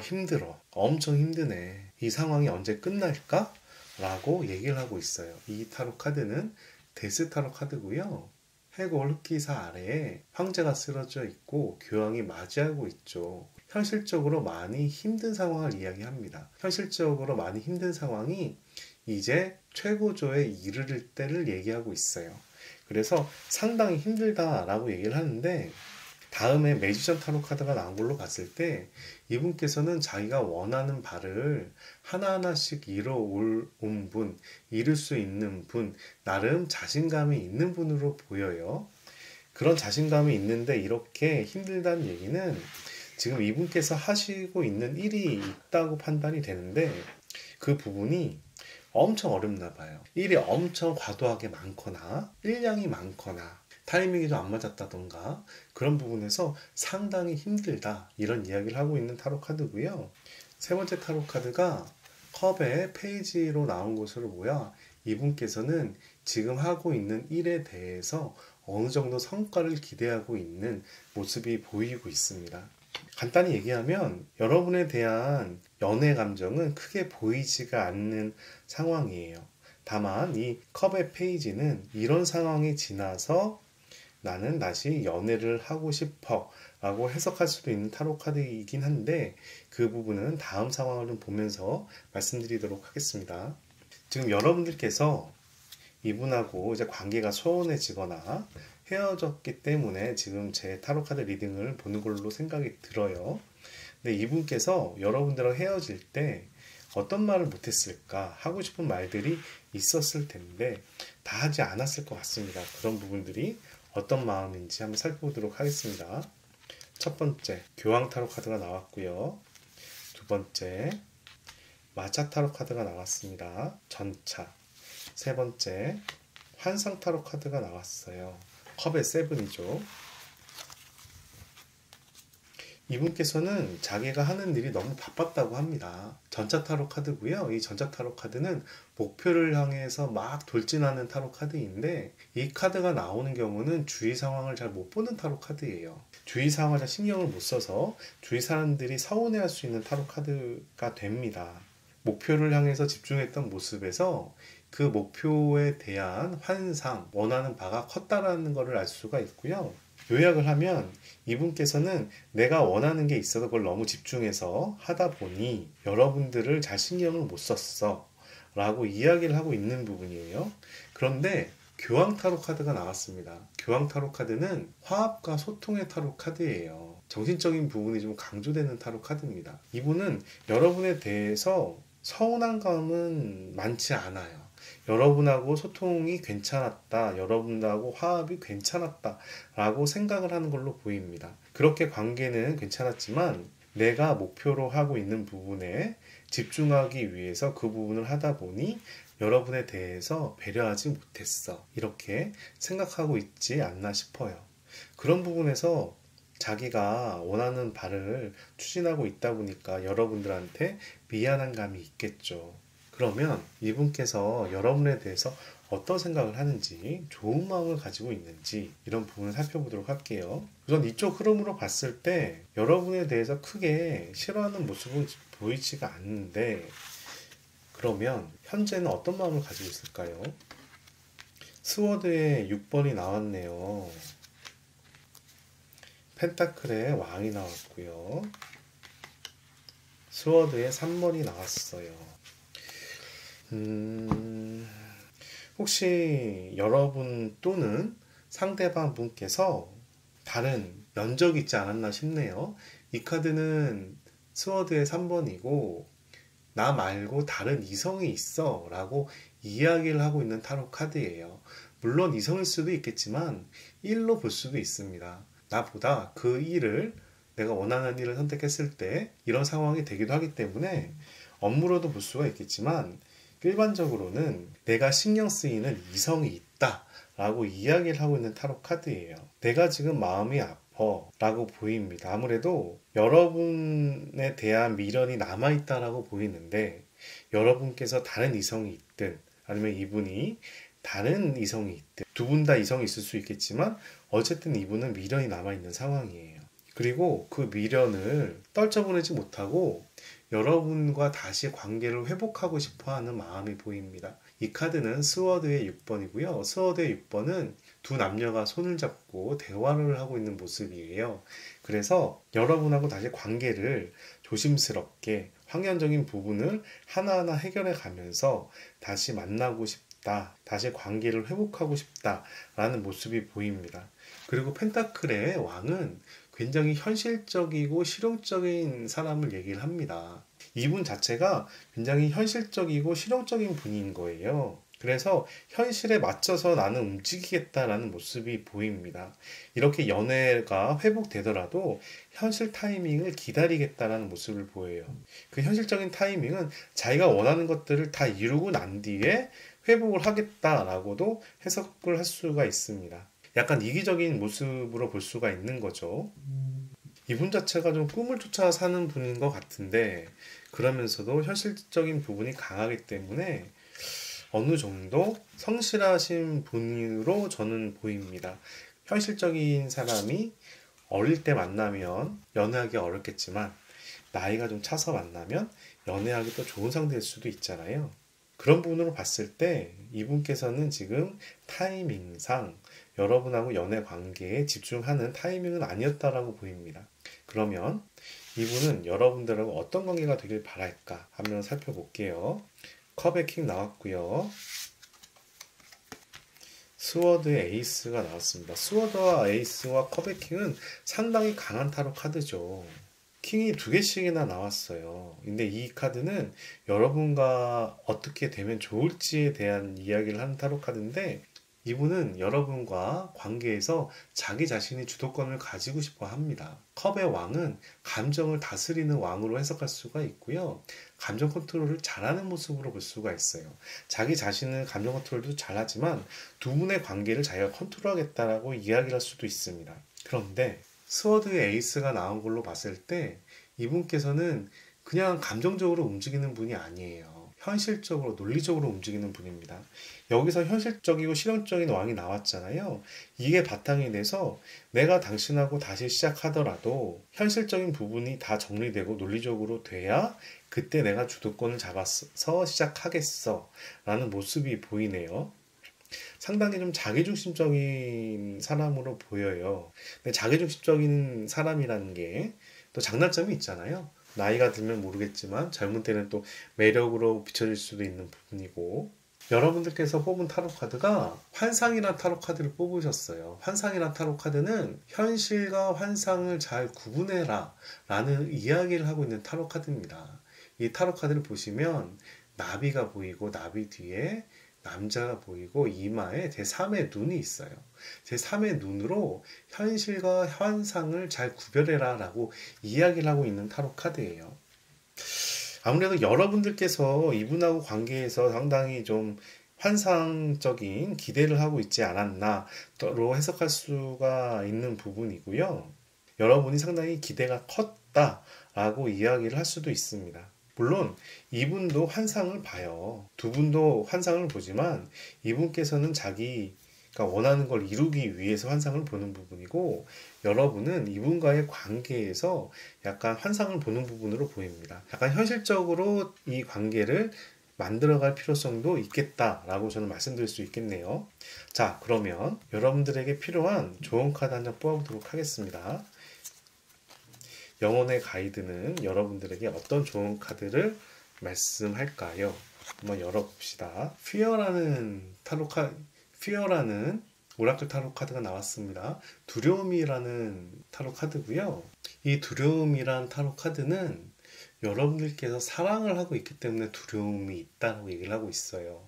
힘들어. 엄청 힘드네. 이 상황이 언제 끝날까? 라고 얘기를 하고 있어요. 이 타로 카드는 데스 타로 카드고요. 해골 흑기사 아래에 황제가 쓰러져 있고 교황이 맞이하고 있죠. 현실적으로 많이 힘든 상황을 이야기합니다. 현실적으로 많이 힘든 상황이 이제 최고조에 이르를 때를 얘기하고 있어요. 그래서 상당히 힘들다라고 얘기를 하는데, 다음에 매지션 타로 카드가 나온 걸로 봤을 때 이분께서는 자기가 원하는 바를 하나하나씩 이뤄온 분, 이룰 수 있는 분, 나름 자신감이 있는 분으로 보여요. 그런 자신감이 있는데 이렇게 힘들다는 얘기는 지금 이분께서 하시고 있는 일이 있다고 판단이 되는데, 그 부분이 엄청 어렵나 봐요. 일이 엄청 과도하게 많거나 일량이 많거나 타이밍이 좀 안 맞았다던가 그런 부분에서 상당히 힘들다, 이런 이야기를 하고 있는 타로 카드고요. 세 번째 타로 카드가 컵의 페이지로 나온 것으로 보여 이분께서는 지금 하고 있는 일에 대해서 어느 정도 성과를 기대하고 있는 모습이 보이고 있습니다. 간단히 얘기하면 여러분에 대한 연애 감정은 크게 보이지가 않는 상황이에요. 다만 이 컵의 페이지는 이런 상황이 지나서 나는 다시 연애를 하고 싶어 라고 해석할 수도 있는 타로 카드이긴 한데, 그 부분은 다음 상황을 좀 보면서 말씀드리도록 하겠습니다. 지금 여러분들께서 이분하고 이제 관계가 소원해지거나 헤어졌기 때문에 지금 제 타로 카드 리딩을 보는 걸로 생각이 들어요. 근데 이분께서 여러분들과 헤어질 때 어떤 말을 못했을까, 하고 싶은 말들이 있었을 텐데 다 하지 않았을 것 같습니다. 그런 부분들이 어떤 마음인지 한번 살펴보도록 하겠습니다. 첫 번째, 교황 타로 카드가 나왔고요. 두 번째, 마차 타로 카드가 나왔습니다. 전차. 세 번째, 환상 타로 카드가 나왔어요. 컵의 세븐이죠. 이분께서는 자기가 하는 일이 너무 바빴다고 합니다. 전차 타로 카드고요. 이 전차 타로 카드는 목표를 향해서 막 돌진하는 타로 카드인데, 이 카드가 나오는 경우는 주위 상황을 잘 못 보는 타로 카드예요. 주위 상황을 잘 신경을 못 써서 주위 사람들이 서운해할 수 있는 타로 카드가 됩니다. 목표를 향해서 집중했던 모습에서 그 목표에 대한 환상, 원하는 바가 컸다라는 것을 알 수가 있고요. 요약을 하면 이분께서는 내가 원하는 게 있어서 그걸 너무 집중해서 하다 보니 여러분들을 잘 신경을 못 썼어 라고 이야기를 하고 있는 부분이에요. 그런데 교황 타로 카드가 나왔습니다. 교황 타로 카드는 화합과 소통의 타로 카드예요. 정신적인 부분이 좀 강조되는 타로 카드입니다. 이분은 여러분에 대해서 서운한 감은 많지 않아요. 여러분하고 소통이 괜찮았다, 여러분하고 화합이 괜찮았다 라고 생각을 하는 걸로 보입니다. 그렇게 관계는 괜찮았지만 내가 목표로 하고 있는 부분에 집중하기 위해서 그 부분을 하다 보니 여러분에 대해서 배려하지 못했어, 이렇게 생각하고 있지 않나 싶어요. 그런 부분에서 자기가 원하는 바를 추진하고 있다 보니까 여러분들한테 미안한 감이 있겠죠. 그러면 이분께서 여러분에 대해서 어떤 생각을 하는지, 좋은 마음을 가지고 있는지, 이런 부분을 살펴보도록 할게요. 우선 이쪽 흐름으로 봤을 때 여러분에 대해서 크게 싫어하는 모습은 보이지가 않는데, 그러면 현재는 어떤 마음을 가지고 있을까요? 스워드의 6번이 나왔네요. 펜타클의 왕이 나왔고요. 스워드의 3번이 나왔어요. 혹시 여러분 또는 상대방 분께서 다른 연적이 있지 않았나 싶네요. 이 카드는 스워드의 3번이고 나 말고 다른 이성이 있어 라고 이야기를 하고 있는 타로 카드예요. 물론 이성일 수도 있겠지만 일로 볼 수도 있습니다. 나보다 그 일을, 내가 원하는 일을 선택했을 때 이런 상황이 되기도 하기 때문에 업무로도 볼 수가 있겠지만, 일반적으로는 내가 신경 쓰이는 이성이 있다 라고 이야기를 하고 있는 타로 카드예요. 내가 지금 마음이 아파 라고 보입니다. 아무래도 여러분에 대한 미련이 남아있다 라고 보이는데, 여러분께서 다른 이성이 있든 아니면 이분이 다른 이성이 있든, 두 분 다 이성이 있을 수 있겠지만 어쨌든 이분은 미련이 남아있는 상황이에요. 그리고 그 미련을 떨쳐보내지 못하고 여러분과 다시 관계를 회복하고 싶어 하는 마음이 보입니다. 이 카드는 스워드의 6번이고요. 스워드의 6번은 두 남녀가 손을 잡고 대화를 하고 있는 모습이에요. 그래서 여러분하고 다시 관계를 조심스럽게 확연적인 부분을 하나하나 해결해 가면서 다시 만나고 싶다, 다시 관계를 회복하고 싶다라는 모습이 보입니다. 그리고 펜타클의 왕은 굉장히 현실적이고 실용적인 사람을 얘기를 합니다. 이분 자체가 굉장히 현실적이고 실용적인 분인 거예요. 그래서 현실에 맞춰서 나는 움직이겠다라는 모습이 보입니다. 이렇게 연애가 회복되더라도 현실 타이밍을 기다리겠다라는 모습을 보여요. 그 현실적인 타이밍은 자기가 원하는 것들을 다 이루고 난 뒤에 회복을 하겠다라고도 해석을 할 수가 있습니다. 약간 이기적인 모습으로 볼 수가 있는 거죠. 이분 자체가 좀 꿈을 쫓아 사는 분인 것 같은데, 그러면서도 현실적인 부분이 강하기 때문에 어느 정도 성실하신 분으로 저는 보입니다. 현실적인 사람이 어릴 때 만나면 연애하기 어렵겠지만 나이가 좀 차서 만나면 연애하기 또 좋은 상대일 수도 있잖아요. 그런 부분으로 봤을 때 이분께서는 지금 타이밍상 여러분하고 연애 관계에 집중하는 타이밍은 아니었다라고 보입니다. 그러면 이분은 여러분들하고 어떤 관계가 되길 바랄까 한번 살펴볼게요. 컵의 킹 나왔고요. 스워드의 에이스가 나왔습니다. 스워드와 에이스와 컵의 킹은 상당히 강한 타로 카드죠. 킹이 두 개씩이나 나왔어요. 근데 이 카드는 여러분과 어떻게 되면 좋을지에 대한 이야기를 하는 타로 카드인데, 이분은 여러분과 관계에서 자기 자신이 주도권을 가지고 싶어 합니다. 컵의 왕은 감정을 다스리는 왕으로 해석할 수가 있고요. 감정 컨트롤을 잘하는 모습으로 볼 수가 있어요. 자기 자신은 감정 컨트롤도 잘하지만 두 분의 관계를 자기가 컨트롤하겠다라고 이야기를 할 수도 있습니다. 그런데 스워드의 에이스가 나온 걸로 봤을 때 이분께서는 그냥 감정적으로 움직이는 분이 아니에요. 현실적으로, 논리적으로 움직이는 분입니다. 여기서 현실적이고 실용적인 왕이 나왔잖아요. 이게 바탕이 돼서 내가 당신하고 다시 시작하더라도 현실적인 부분이 다 정리되고 논리적으로 돼야 그때 내가 주도권을 잡아서 시작하겠어 라는 모습이 보이네요. 상당히 좀 자기중심적인 사람으로 보여요. 근데 자기중심적인 사람이라는 게 또 장단점이 있잖아요. 나이가 들면 모르겠지만 젊은 때는 또 매력으로 비춰질 수도 있는 부분이고, 여러분들께서 뽑은 타로 카드가 환상이란 타로 카드를 뽑으셨어요. 환상이란 타로 카드는 현실과 환상을 잘 구분해라 라는 이야기를 하고 있는 타로 카드입니다. 이 타로 카드를 보시면 나비가 보이고 나비 뒤에 남자가 보이고 이마에 제3의 눈이 있어요. 제3의 눈으로 현실과 환상을 잘 구별해라 라고 이야기를 하고 있는 타로 카드예요. 아무래도 여러분들께서 이분하고 관계에서 상당히 좀 환상적인 기대를 하고 있지 않았나로 해석할 수가 있는 부분이고요. 여러분이 상당히 기대가 컸다라고 이야기를 할 수도 있습니다. 물론 이분도 환상을 봐요. 두 분도 환상을 보지만 이분께서는 자기가 원하는 걸 이루기 위해서 환상을 보는 부분이고, 여러분은 이분과의 관계에서 약간 환상을 보는 부분으로 보입니다. 약간 현실적으로 이 관계를 만들어갈 필요성도 있겠다라고 저는 말씀드릴 수 있겠네요. 자, 그러면 여러분들에게 필요한 좋은 카드 한 장 뽑아보도록 하겠습니다. 영혼의 가이드는 여러분들에게 어떤 좋은 카드를 말씀할까요? 한번 열어봅시다. 피어라는 오라클 타로 카드가 나왔습니다. 두려움이라는 타로 카드고요. 이 두려움이란 타로 카드는 여러분들께서 사랑을 하고 있기 때문에 두려움이 있다고 얘기를 하고 있어요.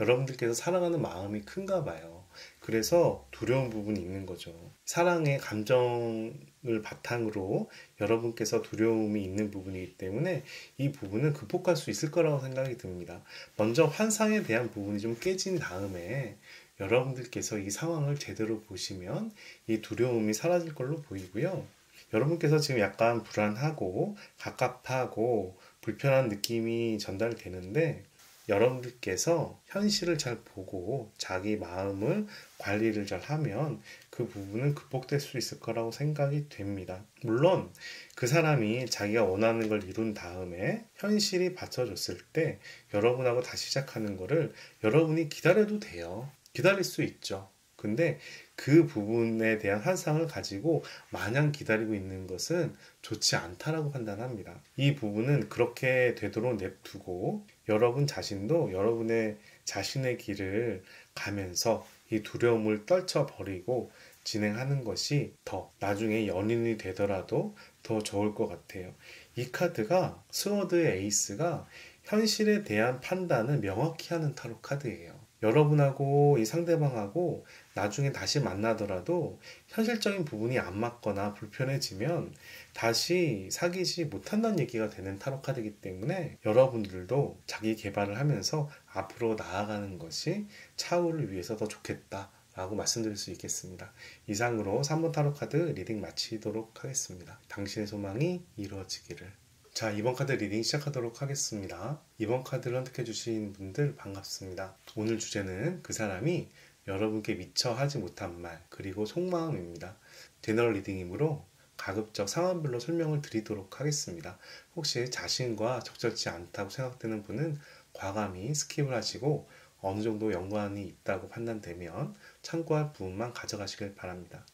여러분들께서 사랑하는 마음이 큰가 봐요. 그래서 두려운 부분이 있는 거죠. 사랑의 감정을 바탕으로 여러분께서 두려움이 있는 부분이기 때문에 이 부분은 극복할 수 있을 거라고 생각이 듭니다. 먼저 환상에 대한 부분이 좀 깨진 다음에 여러분들께서 이 상황을 제대로 보시면 이 두려움이 사라질 걸로 보이고요. 여러분께서 지금 약간 불안하고 갑갑하고 불편한 느낌이 전달되는데, 여러분들께서 현실을 잘 보고 자기 마음을 관리를 잘 하면 그 부분은 극복될 수 있을 거라고 생각이 됩니다. 물론 그 사람이 자기가 원하는 걸 이룬 다음에 현실이 받쳐줬을 때 여러분하고 다시 시작하는 거를 여러분이 기다려도 돼요. 기다릴 수 있죠. 근데 그 부분에 대한 환상을 가지고 마냥 기다리고 있는 것은 좋지 않다라고 판단합니다. 이 부분은 그렇게 되도록 냅두고 여러분 자신도 여러분의 자신의 길을 가면서 이 두려움을 떨쳐버리고 진행하는 것이 더 나중에 연인이 되더라도 더 좋을 것 같아요. 이 카드가 스워드의 에이스가 현실에 대한 판단을 명확히 하는 타로 카드예요. 여러분하고 이 상대방하고 나중에 다시 만나더라도 현실적인 부분이 안 맞거나 불편해지면 다시 사귀지 못한다는 얘기가 되는 타로 카드이기 때문에 여러분들도 자기 개발을 하면서 앞으로 나아가는 것이 차후를 위해서 더 좋겠다 라고 말씀드릴 수 있겠습니다. 이상으로 3번 타로 카드 리딩 마치도록 하겠습니다. 당신의 소망이 이루어지기를. 자, 이번 카드 리딩 시작하도록 하겠습니다. 이번 카드를 선택해 주신 분들 반갑습니다. 오늘 주제는 그 사람이 여러분께 미처 하지 못한 말 그리고 속마음입니다. 제너럴 리딩이므로 가급적 상황별로 설명을 드리도록 하겠습니다. 혹시 자신과 적절치 않다고 생각되는 분은 과감히 스킵을 하시고 어느 정도 연관이 있다고 판단되면 참고할 부분만 가져가시길 바랍니다.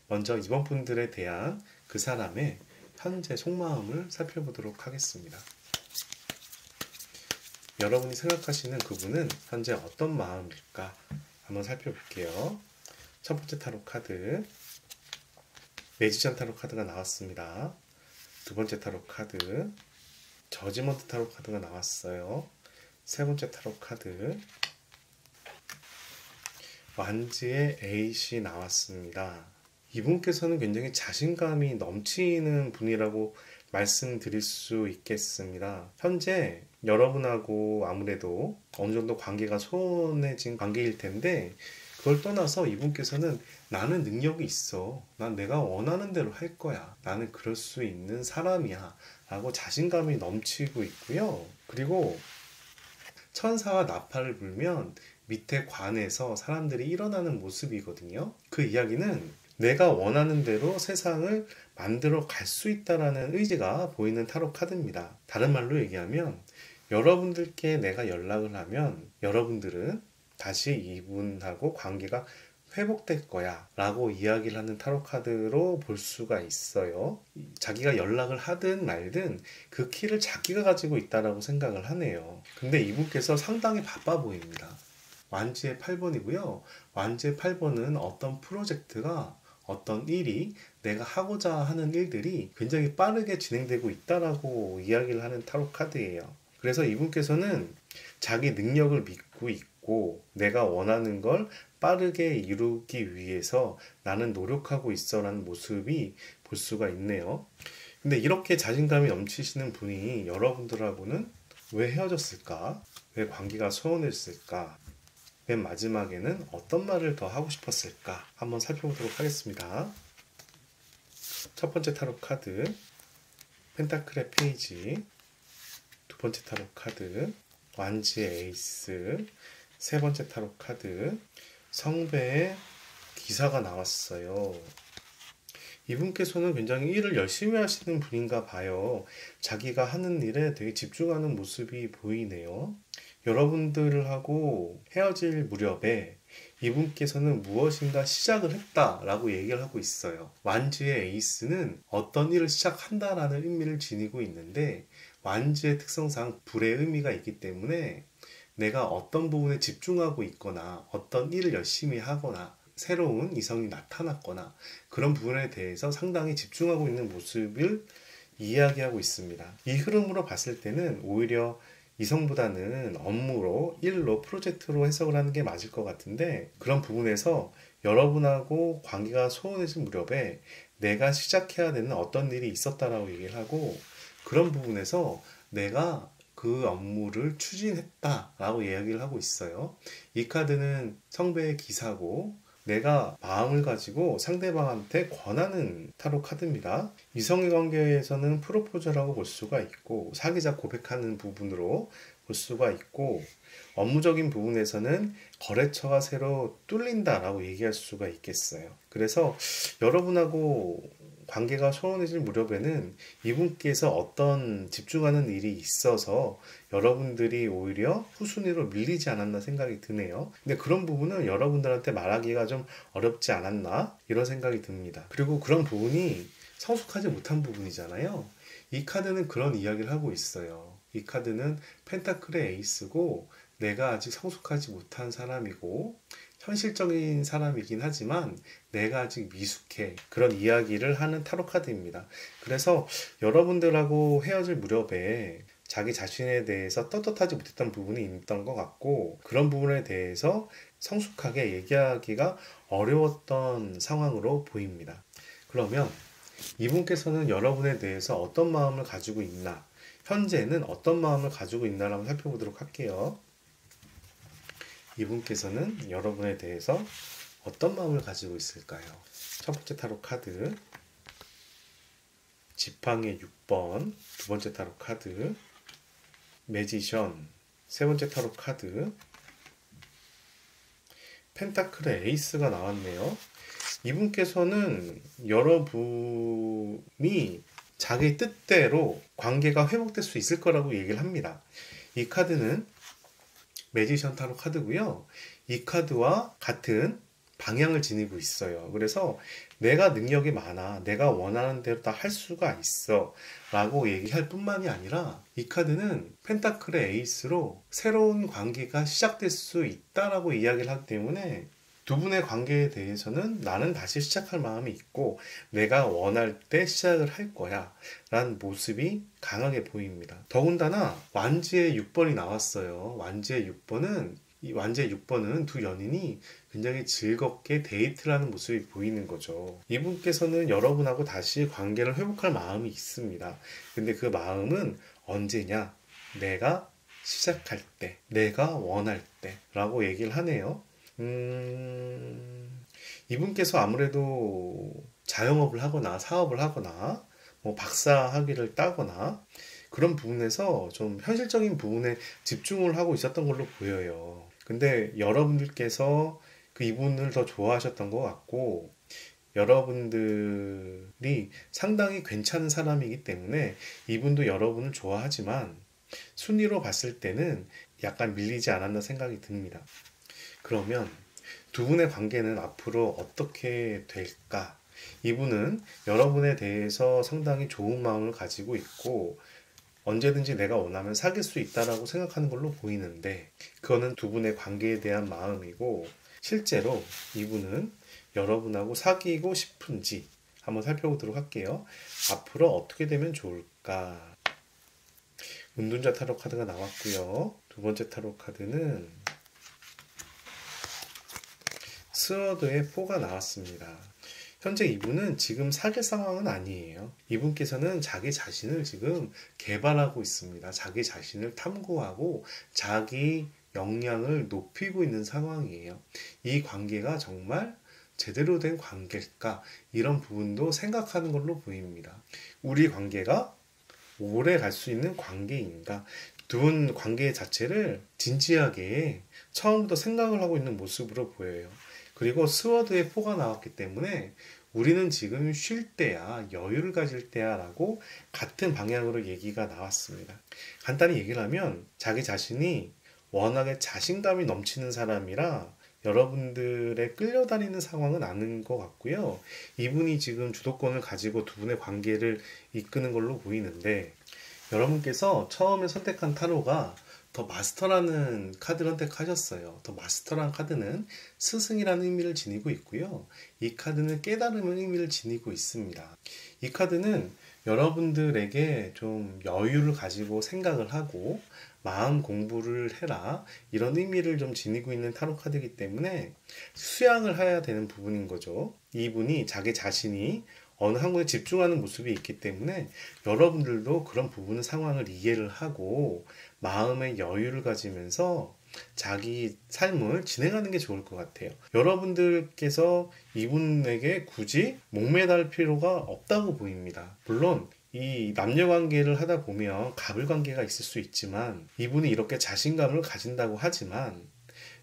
먼저 이번 분들에 대한 그 사람의 현재 속마음을 살펴보도록 하겠습니다. 여러분이 생각하시는 그분은 현재 어떤 마음일까 한번 살펴볼게요. 첫 번째 타로 카드 매지션 타로 카드가 나왔습니다. 두 번째 타로 카드 저지먼트 타로 카드가 나왔어요. 세 번째 타로 카드 완지의 에잇이 나왔습니다. 이분께서는 굉장히 자신감이 넘치는 분이라고 말씀드릴 수 있겠습니다. 현재 여러분하고 아무래도 어느 정도 관계가 소원해진 관계일 텐데 그걸 떠나서 이분께서는 나는 능력이 있어. 난 내가 원하는 대로 할 거야. 나는 그럴 수 있는 사람이야. 라고 자신감이 넘치고 있고요. 그리고 천사와 나팔을 불면 밑에 관에서 사람들이 일어나는 모습이거든요. 그 이야기는 내가 원하는 대로 세상을 만들어 갈 수 있다라는 의지가 보이는 타로 카드입니다. 다른 말로 얘기하면 여러분들께 내가 연락을 하면 여러분들은 다시 이분하고 관계가 회복될 거야 라고 이야기를 하는 타로 카드로 볼 수가 있어요. 자기가 연락을 하든 말든 그 키를 자기가 가지고 있다라고 생각을 하네요. 근데 이분께서 상당히 바빠 보입니다. 완지의 8번이고요. 완지의 8번은 어떤 프로젝트가 어떤 일이 내가 하고자 하는 일들이 굉장히 빠르게 진행되고 있다라고 이야기를 하는 타로 카드예요. 그래서 이분께서는 자기 능력을 믿고 있고 내가 원하는 걸 빠르게 이루기 위해서 나는 노력하고 있어 라는 모습이 볼 수가 있네요. 근데 이렇게 자신감이 넘치시는 분이 여러분들하고는 왜 헤어졌을까? 왜 관계가 소원했을까? 맨 마지막에는 어떤 말을 더 하고 싶었을까? 한번 살펴보도록 하겠습니다. 첫 번째 타로 카드 펜타클의 페이지, 두 번째 타로 카드 완지의 에이스, 세 번째 타로 카드 성배의 기사가 나왔어요. 이분께서는 굉장히 일을 열심히 하시는 분인가 봐요. 자기가 하는 일에 되게 집중하는 모습이 보이네요. 여러분들하고 헤어질 무렵에 이분께서는 무엇인가 시작을 했다라고 얘기를 하고 있어요. 완지의 에이스는 어떤 일을 시작한다라는 의미를 지니고 있는데 완지의 특성상 불의 의미가 있기 때문에 내가 어떤 부분에 집중하고 있거나 어떤 일을 열심히 하거나 새로운 이성이 나타났거나 그런 부분에 대해서 상당히 집중하고 있는 모습을 이야기하고 있습니다. 이 흐름으로 봤을 때는 오히려 이성보다는 업무로, 일로, 프로젝트로 해석을 하는 게 맞을 것 같은데 그런 부분에서 여러분하고 관계가 소원해진 무렵에 내가 시작해야 되는 어떤 일이 있었다라고 얘기를 하고 그런 부분에서 내가 그 업무를 추진했다라고 이야기를 하고 있어요. 이 카드는 성배의 기사고 내가 마음을 가지고 상대방한테 권하는 타로 카드입니다. 이성의 관계에서는 프로포즈라고 볼 수가 있고 사귀자 고백하는 부분으로 볼 수가 있고, 업무적인 부분에서는 거래처가 새로 뚫린다라고 얘기할 수가 있겠어요. 그래서 여러분하고 관계가 소원해질 무렵에는 이분께서 어떤 집중하는 일이 있어서 여러분들이 오히려 후순위로 밀리지 않았나 생각이 드네요. 근데 그런 부분은 여러분들한테 말하기가 좀 어렵지 않았나 이런 생각이 듭니다. 그리고 그런 부분이 성숙하지 못한 부분이잖아요. 이 카드는 그런 이야기를 하고 있어요. 이 카드는 펜타클의 에이스고, 내가 아직 성숙하지 못한 사람이고 현실적인 사람이긴 하지만 내가 아직 미숙해, 그런 이야기를 하는 타로 카드입니다. 그래서 여러분들하고 헤어질 무렵에 자기 자신에 대해서 떳떳하지 못했던 부분이 있던 것 같고, 그런 부분에 대해서 성숙하게 얘기하기가 어려웠던 상황으로 보입니다. 그러면 이분께서는 여러분에 대해서 어떤 마음을 가지고 있나, 현재는 어떤 마음을 가지고 있나를 한번 살펴보도록 할게요. 이분께서는 여러분에 대해서 어떤 마음을 가지고 있을까요? 첫 번째 타로 카드, 지팡이의 6번, 두 번째 타로 카드, 매지션, 세 번째 타로 카드, 펜타클의 에이스가 나왔네요. 이분께서는 여러분이 자기 뜻대로 관계가 회복될 수 있을 거라고 얘기를 합니다. 이 카드는 매지션 타로 카드고요. 이 카드와 같은 방향을 지니고 있어요. 그래서 내가 능력이 많아, 내가 원하는 대로 다 할 수가 있어 라고 얘기할 뿐만이 아니라, 이 카드는 펜타클의 에이스로 새로운 관계가 시작될 수 있다라고 이야기를 하기 때문에 두 분의 관계에 대해서는 나는 다시 시작할 마음이 있고 내가 원할 때 시작을 할 거야 라는 모습이 강하게 보입니다. 더군다나 완지의 6번이 나왔어요. 완지의 6번은 두 연인이 굉장히 즐겁게 데이트를 하는 모습이 보이는 거죠. 이분께서는 여러분하고 다시 관계를 회복할 마음이 있습니다. 근데 그 마음은 언제냐? 내가 시작할 때, 내가 원할 때 라고 얘기를 하네요. 이분께서 아무래도 자영업을 하거나 사업을 하거나 뭐 박사 학위를 따거나 그런 부분에서 좀 현실적인 부분에 집중을 하고 있었던 걸로 보여요. 근데 여러분들께서 그 이분을 더 좋아하셨던 것 같고, 여러분들이 상당히 괜찮은 사람이기 때문에 이분도 여러분을 좋아하지만 순위로 봤을 때는 약간 밀리지 않았나 생각이 듭니다. 그러면 두 분의 관계는 앞으로 어떻게 될까? 이분은 여러분에 대해서 상당히 좋은 마음을 가지고 있고 언제든지 내가 원하면 사귈 수 있다라고 생각하는 걸로 보이는데, 그거는 두 분의 관계에 대한 마음이고, 실제로 이분은 여러분하고 사귀고 싶은지 한번 살펴보도록 할게요. 앞으로 어떻게 되면 좋을까? 운둔자 타로 카드가 나왔고요. 두 번째 타로 카드는 스워드의 4가 나왔습니다. 현재 이분은 지금 사귈 상황은 아니에요. 이분께서는 자기 자신을 지금 개발하고 있습니다. 자기 자신을 탐구하고 자기 역량을 높이고 있는 상황이에요. 이 관계가 정말 제대로 된 관계일까? 이런 부분도 생각하는 걸로 보입니다. 우리 관계가 오래 갈 수 있는 관계인가? 두 분 관계 자체를 진지하게 처음부터 생각을 하고 있는 모습으로 보여요. 그리고 스워드의 4가 나왔기 때문에 우리는 지금 쉴 때야, 여유를 가질 때야 라고 같은 방향으로 얘기가 나왔습니다. 간단히 얘기를 하면 자기 자신이 워낙에 자신감이 넘치는 사람이라 여러분들의 끌려다니는 상황은 아닌 것 같고요. 이분이 지금 주도권을 가지고 두 분의 관계를 이끄는 걸로 보이는데, 여러분께서 처음에 선택한 타로가 더 마스터라는 카드를 선택하셨어요. 더 마스터라는 카드는 스승이라는 의미를 지니고 있고요. 이 카드는 깨달음의 의미를 지니고 있습니다. 이 카드는 여러분들에게 좀 여유를 가지고 생각을 하고 마음 공부를 해라, 이런 의미를 좀 지니고 있는 타로 카드이기 때문에 수양을 해야 되는 부분인 거죠. 이분이 자기 자신이 어느 한 곳에 집중하는 모습이 있기 때문에 여러분들도 그런 부분 상황을 이해를 하고 마음의 여유를 가지면서 자기 삶을 진행하는 게 좋을 것 같아요. 여러분들께서 이분에게 굳이 목매달 필요가 없다고 보입니다. 물론 이 남녀 관계를 하다 보면 갑을 관계가 있을 수 있지만 이분이 이렇게 자신감을 가진다고 하지만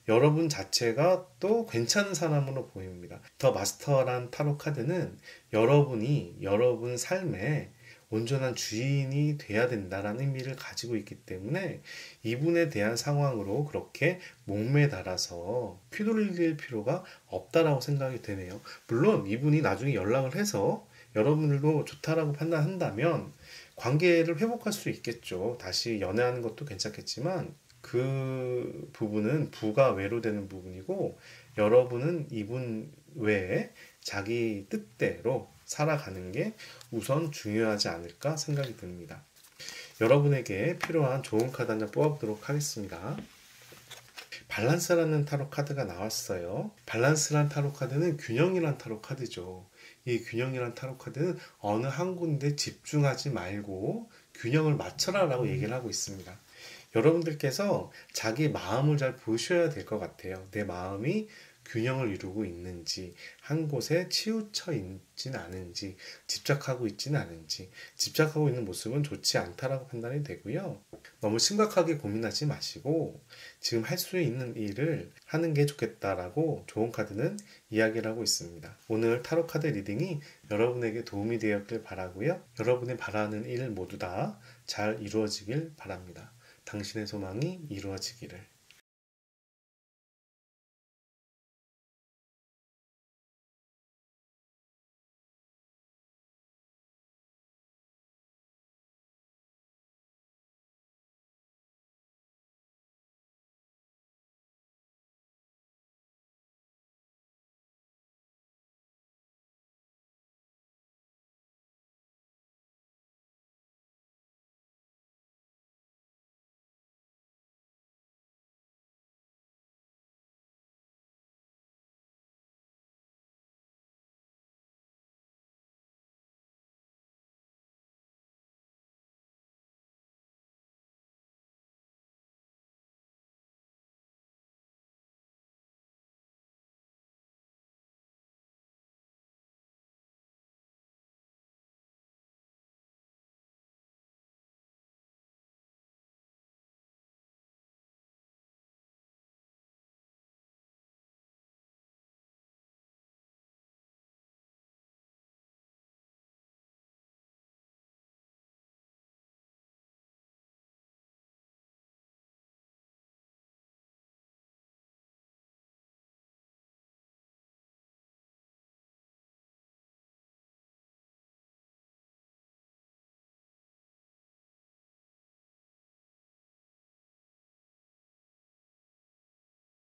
여러분 자체가 또 괜찮은 사람으로 보입니다. 더 마스터란 타로 카드는 여러분이 여러분 삶에 온전한 주인이 돼야 된다라는 의미를 가지고 있기 때문에 이분에 대한 상황으로 그렇게 목매달아서 휘둘릴 필요가 없다라고 생각이 되네요. 물론 이분이 나중에 연락을 해서 여러분들도 좋다라고 판단한다면 관계를 회복할 수 있겠죠. 다시 연애하는 것도 괜찮겠지만 그 부분은 부가 외로 되는 부분이고 여러분은 이분 외에 자기 뜻대로 살아가는 게 우선 중요하지 않을까 생각이 듭니다. 여러분에게 필요한 좋은 카드 한 장 뽑아보도록 하겠습니다. 밸런스라는 타로 카드가 나왔어요. 밸런스란 타로 카드는 균형이란 타로 카드죠. 이 균형이란 타로 카드는 어느 한 군데 집중하지 말고 균형을 맞춰라 라고 얘기를 하고 있습니다. 여러분들께서 자기 마음을 잘 보셔야 될 것 같아요. 내 마음이 균형을 이루고 있는지, 한 곳에 치우쳐 있지는 않은지, 집착하고 있지는 않은지, 집착하고 있는 모습은 좋지 않다라고 판단이 되고요. 너무 심각하게 고민하지 마시고 지금 할 수 있는 일을 하는 게 좋겠다라고 좋은 카드는 이야기를 하고 있습니다. 오늘 타로 카드 리딩이 여러분에게 도움이 되었길 바라고요. 여러분이 바라는 일 모두 다 잘 이루어지길 바랍니다. 당신의 소망이 이루어지기를.